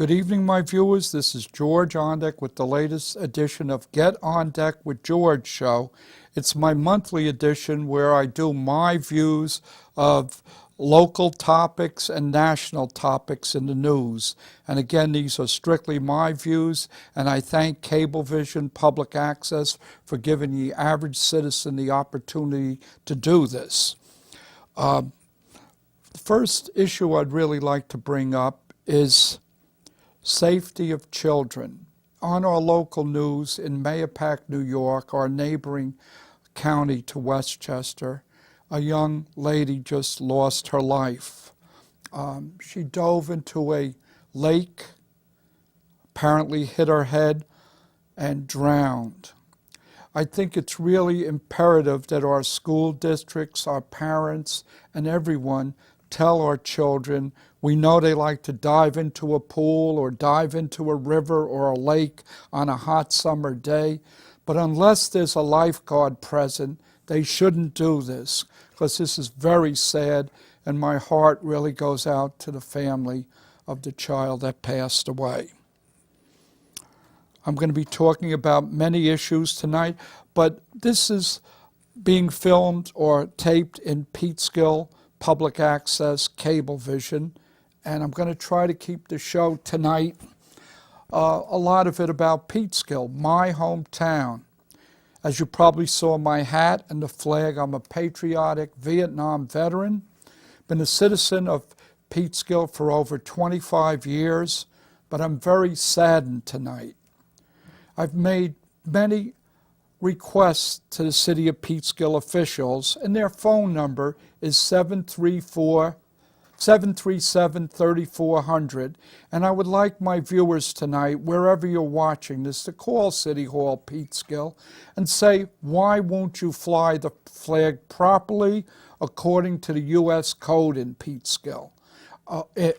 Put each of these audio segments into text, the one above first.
Good evening, my viewers. This is George Ondek with the latest edition of Get On Deck with George Show. It's my monthly edition where I do my views of local topics and national topics in the news. And again, these are strictly my views, and I thank Cablevision Public Access for giving the average citizen the opportunity to do this. The first issue I'd really like to bring up is safety of children. On our local news in Mahopac, New York, our neighboring county to Westchester, a young lady just lost her life. She dove into a lake, apparently hit her head, and drowned. I think it's really imperative that our school districts, our parents, and everyone tell our children, we know they like to dive into a pool or dive into a river or a lake on a hot summer day, but unless there's a lifeguard present, they shouldn't do this, because this is very sad, and my heart really goes out to the family of the child that passed away. I'm going to be talking about many issues tonight, but this is being filmed or taped in Peekskill Public Access Cablevision, and I'm going to try to keep the show tonight, a lot of it about Peekskill, my hometown. As you probably saw my hat and the flag, I'm a patriotic Vietnam veteran, been a citizen of Peekskill for over 25 years, but I'm very saddened tonight. I've made many requests to the City of Peekskill officials, and their phone number is 737-3400, and I would like my viewers tonight, wherever you're watching this, to call City Hall Peekskill and say, why won't you fly the flag properly according to the U.S. Code in Peekskill, the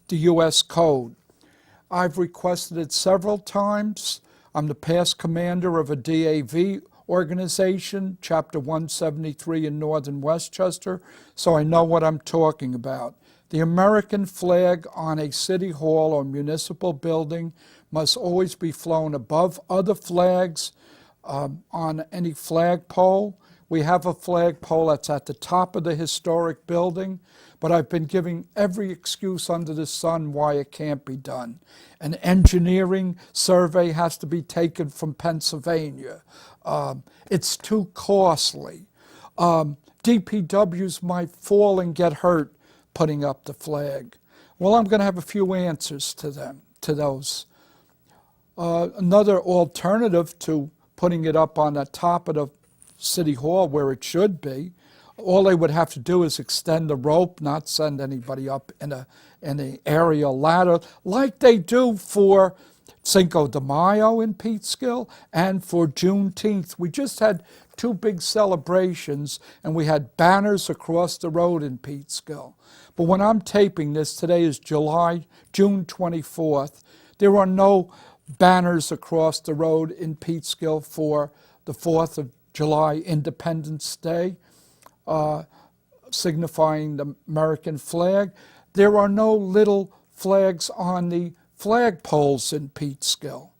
U.S. Code. I've requested it several times. I'm the past commander of a DAV organization, Chapter 173 in northern Westchester, so I know what I'm talking about. The American flag on a city hall or municipal building must always be flown above other flags on any flagpole. We have a flagpole that's at the top of the historic building, but I've been giving every excuse under the sun why it can't be done. An engineering survey has to be taken from Pennsylvania. It's too costly. DPWs might fall and get hurt putting up the flag. Well, I'm going to have a few answers to those. Another alternative to putting it up on the top of the City Hall where it should be, all they would have to do is extend the rope, not send anybody up in an aerial ladder like they do for Cinco de Mayo in Peekskill and for Juneteenth. We just had two big celebrations, and we had banners across the road in Peekskill. But when I'm taping this, today is June 24th, there are no banners across the road in Peekskill for the 4th of July, Independence Day, signifying the American flag. There are no little flags on the flagpoles in Peekskill.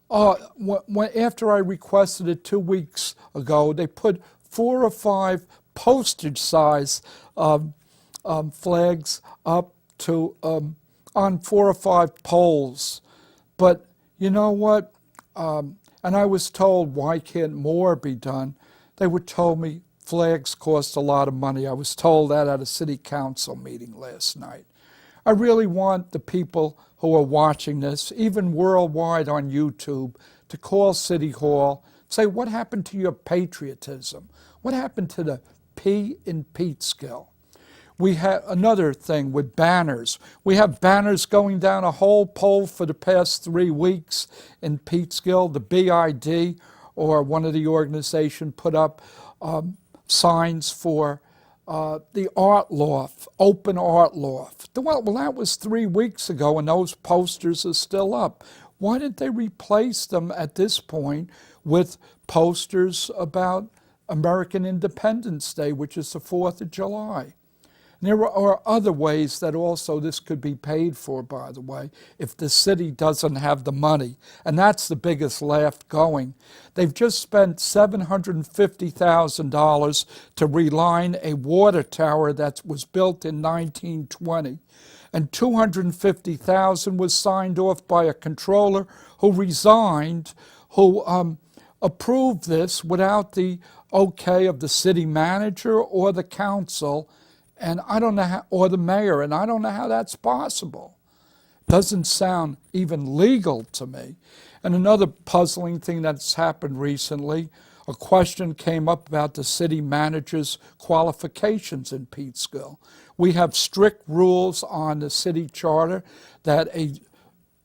After I requested it 2 weeks ago, they put 4 or 5 postage-size flags up to on 4 or 5 poles. But you know what? And I was told, why can't more be done? They were told me flags cost a lot of money. I was told that at a city council meeting last night. I really want the people who are watching this, even worldwide on YouTube, to call City Hall, say, what happened to your patriotism? What happened to the P in Peekskill? We have another thing with banners. We have banners going down a whole pole for the past 3 weeks in Peekskill. The BID or one of the organizations put up signs for the art loft, open art loft. Well, that was 3 weeks ago, and those posters are still up. Why didn't they replace them at this point with posters about American Independence Day, which is the 4th of July? There are other ways that also this could be paid for, by the way, if the city doesn't have the money. And that's the biggest laugh going. They've just spent $750,000 to reline a water tower that was built in 1920. And $250,000 was signed off by a controller who resigned, who approved this without the okay of the city manager or the council, and I don't know how, or the mayor, and I don't know how that's possible. Doesn't sound even legal to me. And another puzzling thing that's happened recently, a question came up about the city manager's qualifications in Peekskill. We have strict rules on the city charter that a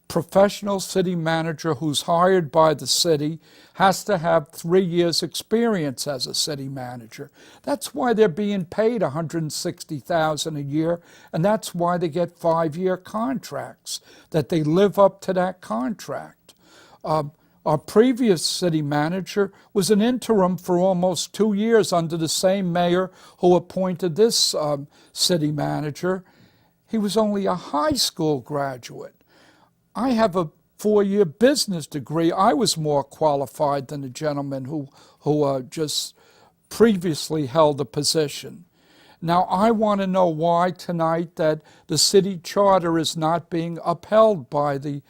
professional city manager who's hired by the city has to have 3 years experience as a city manager. That's why they're being paid $160,000 a year, and that's why they get 5-year contracts, that they live up to that contract. Our previous city manager was an interim for almost 2 years under the same mayor who appointed this city manager. He was only a high school graduate. I have a 4-year business degree. I was more qualified than the gentleman who just previously held a position. Now, I want to know why tonight that the city charter is not being upheld by the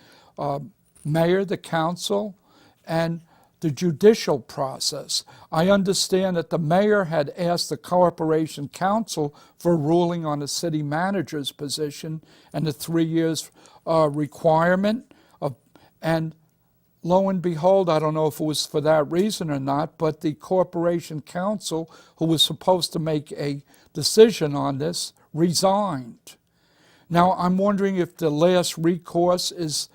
mayor, the council, and the judicial process. I understand that the mayor had asked the corporation council for a ruling on the city manager's position and the 3 years requirement, and lo and behold, I don't know if it was for that reason or not, but the corporation council, who was supposed to make a decision on this, resigned. Now, I'm wondering if the last recourse is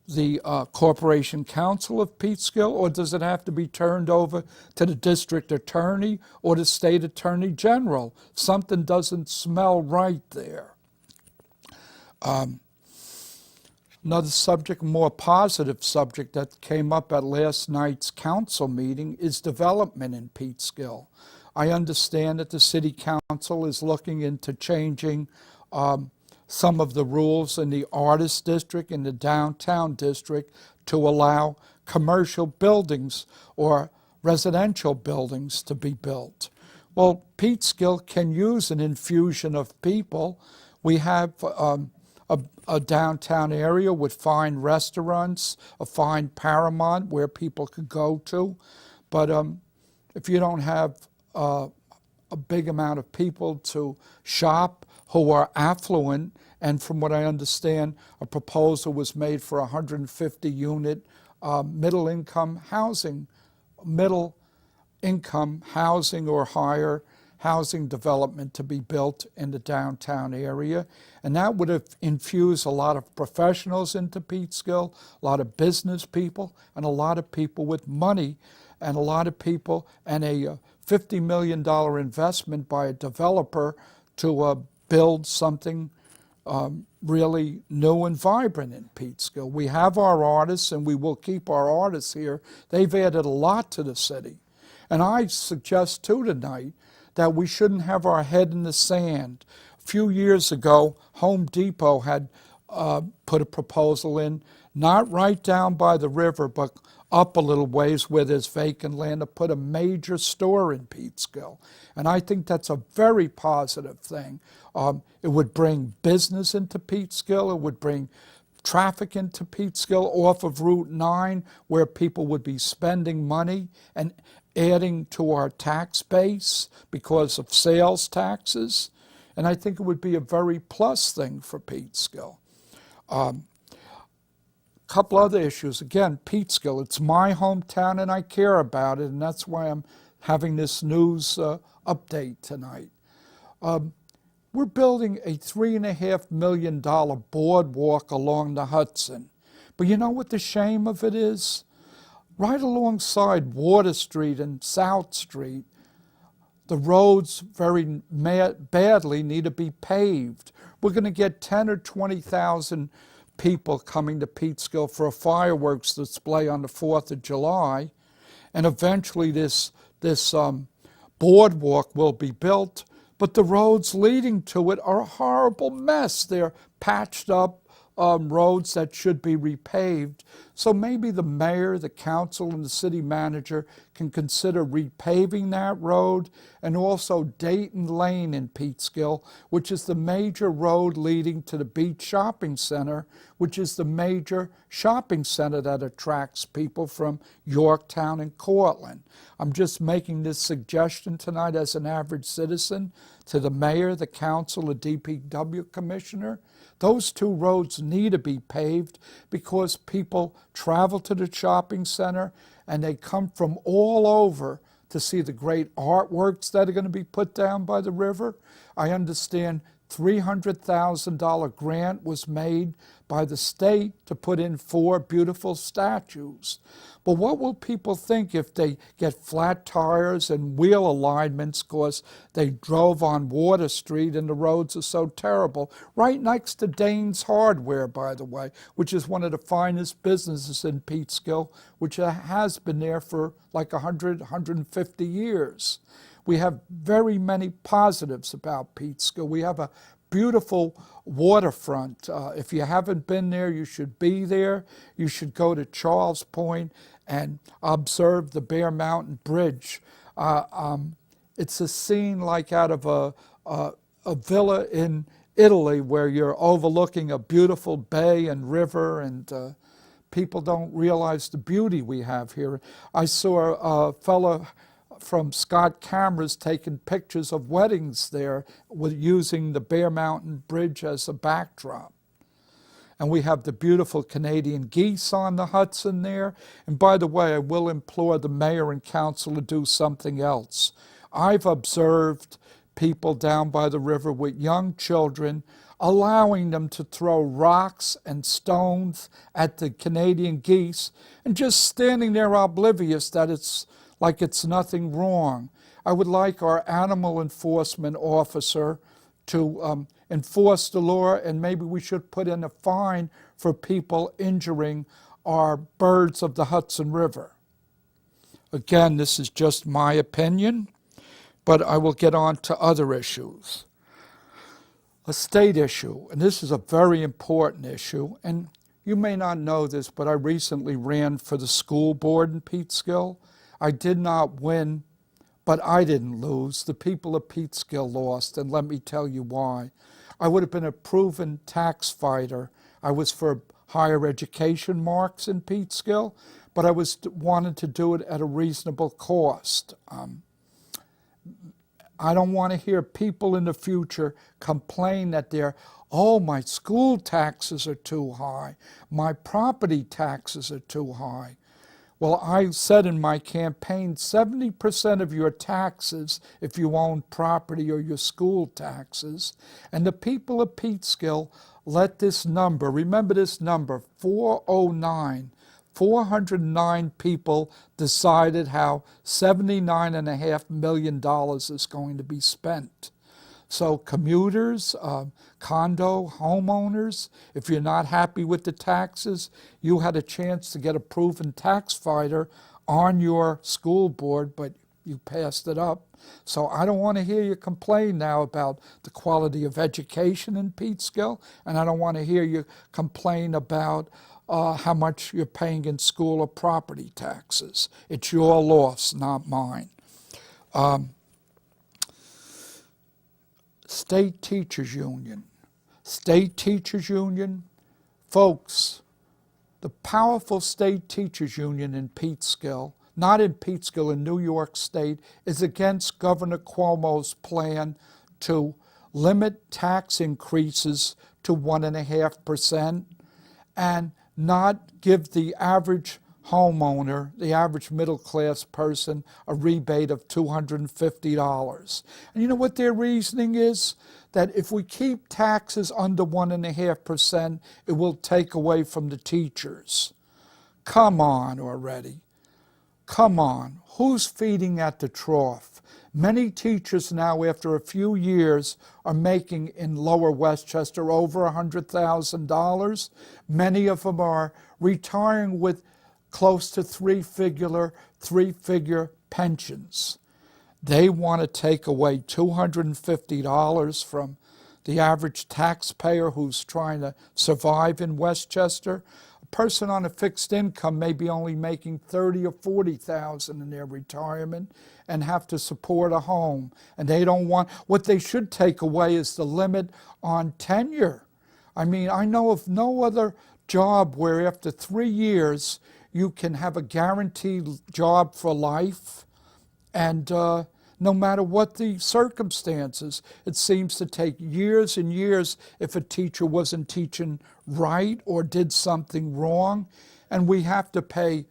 the Corporation Council of Peekskill, or does it have to be turned over to the district attorney or the state attorney general? Something doesn't smell right there. Another subject, a more positive subject that came up at last night's council meeting is development in Peekskill. I understand that the city council is looking into changing some of the rules in the artist district and the downtown district to allow commercial buildings or residential buildings to be built. Well, Peekskill can use an infusion of people. We have a downtown area with fine restaurants, a fine Paramount where people could go to. But if you don't have a big amount of people to shop who are affluent, and from what I understand, a proposal was made for 150-unit middle-income housing or higher housing development to be built in the downtown area. And that would have infused a lot of professionals into Peekskill, a lot of business people, and a lot of people with money, and a lot of people, and a $50 million investment by a developer to build something really new and vibrant in Peekskill. We have our artists, and we will keep our artists here. They've added a lot to the city. And I suggest, too, tonight, that we shouldn't have our head in the sand. A few years ago, Home Depot had put a proposal in, not right down by the river, but up a little ways where there's vacant land, to put a major store in Peekskill. And I think that's a very positive thing. It would bring business into Peekskill. It would bring traffic into Peekskill off of Route 9, where people would be spending money and adding to our tax base because of sales taxes. And I think it would be a very plus thing for Peekskill. Couple other issues. Again, Peekskill, it's my hometown and I care about it, and that's why I'm having this news update tonight. We're building a $3.5 million boardwalk along the Hudson. But you know what the shame of it is? Right alongside Water Street and South Street, the roads very badly need to be paved. We're going to get 10 or 20,000 people coming to Peekskill for a fireworks display on the 4th of July, and eventually this boardwalk will be built, but the roads leading to it are a horrible mess. They're patched up roads that should be repaved. So maybe the mayor, the council, and the city manager can consider repaving that road, and also Dayton Lane in Peekskill, which is the major road leading to the Beach Shopping Center, which is the major shopping center that attracts people from Yorktown and Cortland. I'm just making this suggestion tonight as an average citizen to the mayor, the council, the DPW commissioner. Those two roads need to be paved because people travel to the shopping center and they come from all over to see the great artworks that are going to be put down by the river. I understand $300,000 grant was made by the state to put in 4 beautiful statues. But what will people think if they get flat tires and wheel alignments because they drove on Water Street and the roads are so terrible? Right next to Dane's Hardware, by the way, which is one of the finest businesses in Peekskill, which has been there for like 100, 150 years. We have very many positives about Peekskill. We have a beautiful waterfront. If you haven't been there, you should be there. You should go to Charles Point and observe the Bear Mountain Bridge. It's a scene like out of a villa in Italy where you're overlooking a beautiful bay and river, and people don't realize the beauty we have here. I saw a fellow from Scott Cameras taking pictures of weddings there with using the Bear Mountain Bridge as a backdrop. And we have the beautiful Canadian geese on the Hudson there. And by the way, I will implore the mayor and council to do something else. I've observed people down by the river with young children, allowing them to throw rocks and stones at the Canadian geese and just standing there oblivious that it's like it's nothing wrong. I would like our animal enforcement officer to enforce the law, and maybe we should put in a fine for people injuring our birds of the Hudson River. Again, this is just my opinion, but I will get on to other issues. A state issue, and this is a very important issue, and you may not know this, but I recently ran for the school board in Peekskill. I did not win, but I didn't lose. The people of Peekskill lost, and let me tell you why. I would have been a proven tax fighter. I was for higher education marks in Peekskill, but I wanted to do it at a reasonable cost. I don't want to hear people in the future complain that my school taxes are too high, my property taxes are too high. Well, I said in my campaign, 70% of your taxes, if you own property, are your school taxes. And the people of Peekskill let this number, remember this number, 409, 409 people decided how $79.5 million is going to be spent. So commuters, condo homeowners, if you're not happy with the taxes, you had a chance to get a proven tax fighter on your school board, but you passed it up. So I don't want to hear you complain now about the quality of education in Peekskill, and I don't want to hear you complain about how much you're paying in school or property taxes. It's your loss, not mine. State Teachers Union. State Teachers Union, folks, the powerful State Teachers Union in Peekskill, not in Peekskill, in New York State, is against Governor Cuomo's plan to limit tax increases to 1.5% and not give the average homeowner, the average middle-class person, a rebate of $250. And you know what their reasoning is? That if we keep taxes under 1.5%, it will take away from the teachers. Come on already. Come on. Who's feeding at the trough? Many teachers now, after a few years, are making in Lower Westchester over $100,000. Many of them are retiring with close to three-figure pensions. They want to take away $250 from the average taxpayer who's trying to survive in Westchester. A person on a fixed income may be only making $30,000 or $40,000 in their retirement and have to support a home. And they don't want, what they should take away is the limit on tenure. I mean, I know of no other job where after 3 years you can have a guaranteed job for life, and no matter what the circumstances. It seems to take years and years if a teacher wasn't teaching right or did something wrong, and we have to pay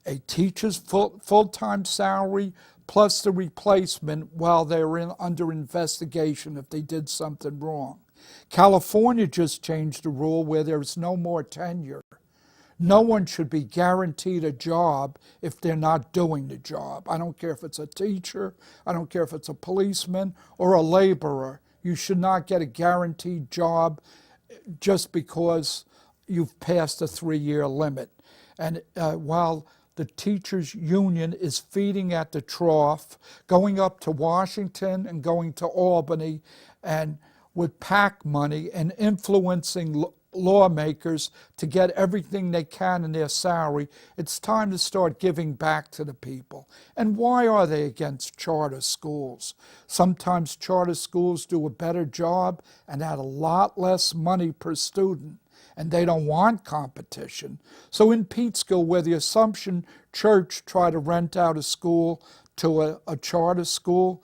a teacher's full-time salary plus the replacement while they're under investigation if they did something wrong. California just changed the rule where there's no more tenure. No one should be guaranteed a job if they're not doing the job. I don't care if it's a teacher, I don't care if it's a policeman or a laborer. You should not get a guaranteed job just because you've passed a 3-year limit. And while the teachers' union is feeding at the trough, going up to Washington and going to Albany and with PAC money and influencing lawmakers to get everything they can in their salary, it's time to start giving back to the people. And why are they against charter schools? Sometimes charter schools do a better job and add a lot less money per student, and they don't want competition. So in Peekskill, where the Assumption Church tried to rent out a school to a charter school,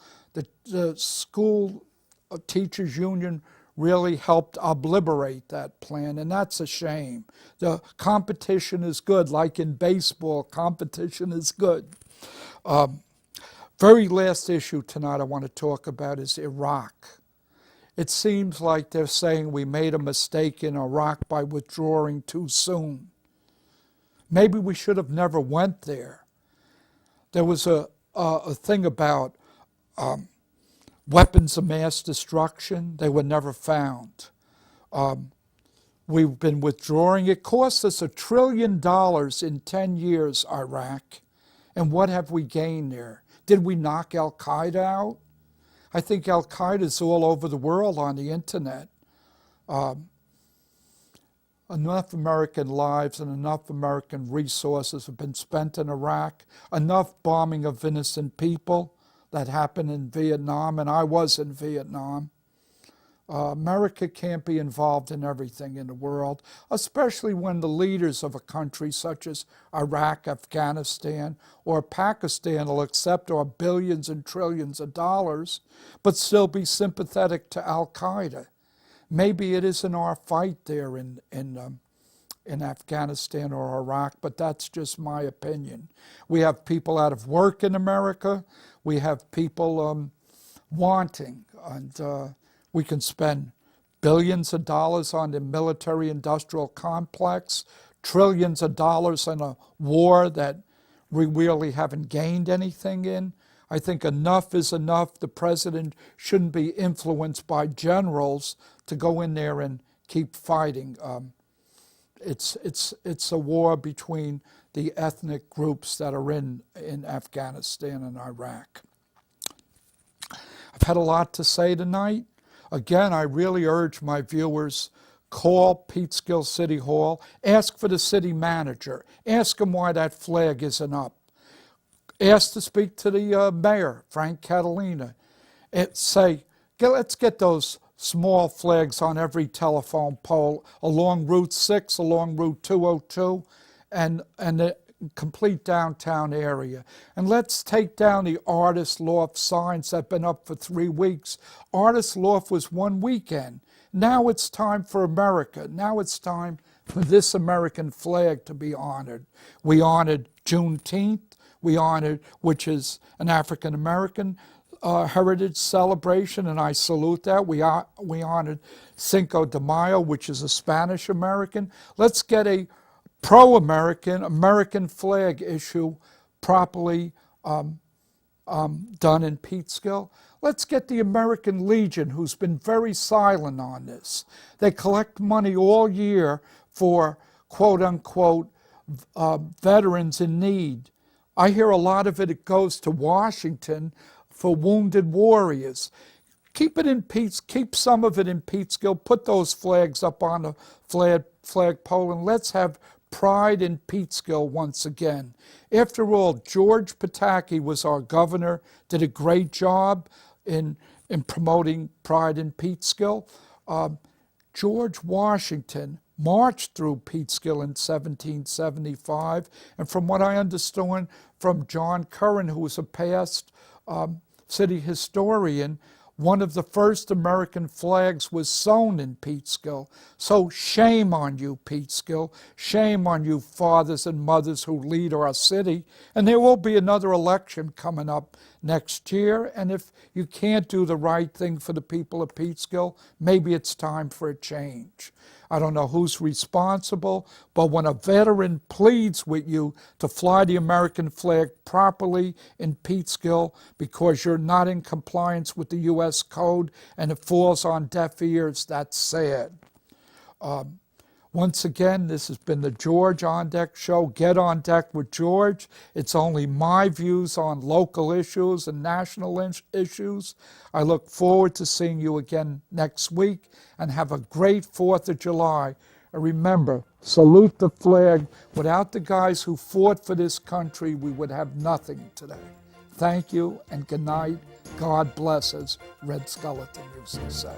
the school teachers union really helped obliterate that plan, and that's a shame. The competition is good, like in baseball, competition is good. Very last issue tonight I want to talk about is Iraq. It seems like they're saying we made a mistake in Iraq by withdrawing too soon. Maybe we should have never went there. There was a thing about weapons of mass destruction. They were never found. We've been withdrawing. It cost us $1 trillion in 10 years, Iraq. And what have we gained there? Did we knock Al-Qaeda out? I think Al-Qaeda is all over the world on the internet. Enough American lives and enough American resources have been spent in Iraq. Enough bombing of innocent people that happened in Vietnam, and I was in Vietnam. America can't be involved in everything in the world, especially when the leaders of a country such as Iraq, Afghanistan, or Pakistan will accept our billions and trillions of dollars, but still be sympathetic to Al-Qaeda. Maybe it isn't our fight there in Afghanistan or Iraq, but that's just my opinion. We have people out of work in America. We have people wanting, and we can spend billions of dollars on the military-industrial complex, trillions of dollars on a war that we really haven't gained anything in. I think enough is enough. The president shouldn't be influenced by generals to go in there and keep fighting. It's a war between the ethnic groups that are in Afghanistan and Iraq. I've had a lot to say tonight. Again, I really urge my viewers, call Peekskill City Hall, ask for the city manager, ask him why that flag isn't up. Ask to speak to the mayor, Frank Catalina, and say, let's get those small flags on every telephone pole along Route 6, along Route 202, and the complete downtown area. And let's take down the Artist Loft signs that have been up for 3 weeks. Artist Loft was one weekend. Now it's time for America. Now it's time for this American flag to be honored. We honored Juneteenth, which is an African American heritage celebration, and I salute that. We honored Cinco de Mayo, which is a Spanish American. Let's get a pro-American, American flag issue properly done in Peekskill. Let's get the American Legion, who's been very silent on this. They collect money all year for quote-unquote veterans in need. I hear a lot of it goes to Washington for wounded warriors. Keep it in Pete's, keep some of it in Peekskill. Put those flags up on the flagpole, and let's have pride in Peekskill once again. After all, George Pataki was our governor, did a great job in promoting pride in Peekskill. George Washington marched through Peekskill in 1775, and from what I understand from John Curran, who was a past city historian, one of the first American flags was sewn in Peekskill. So shame on you, Peekskill. Shame on you fathers and mothers who lead our city. And there will be another election coming up next year. And if you can't do the right thing for the people of Peekskill, maybe it's time for a change. I don't know who's responsible, but when a veteran pleads with you to fly the American flag properly in Peekskill because you're not in compliance with the U.S. Code and it falls on deaf ears, that's sad. Once again, this has been the George Ondek Show. Get on deck with George. It's only my views on local issues and national issues. I look forward to seeing you again next week, and have a great 4th of July. And remember, salute the flag. Without the guys who fought for this country, we would have nothing today. Thank you and good night. God bless, as Red Skeleton used to say.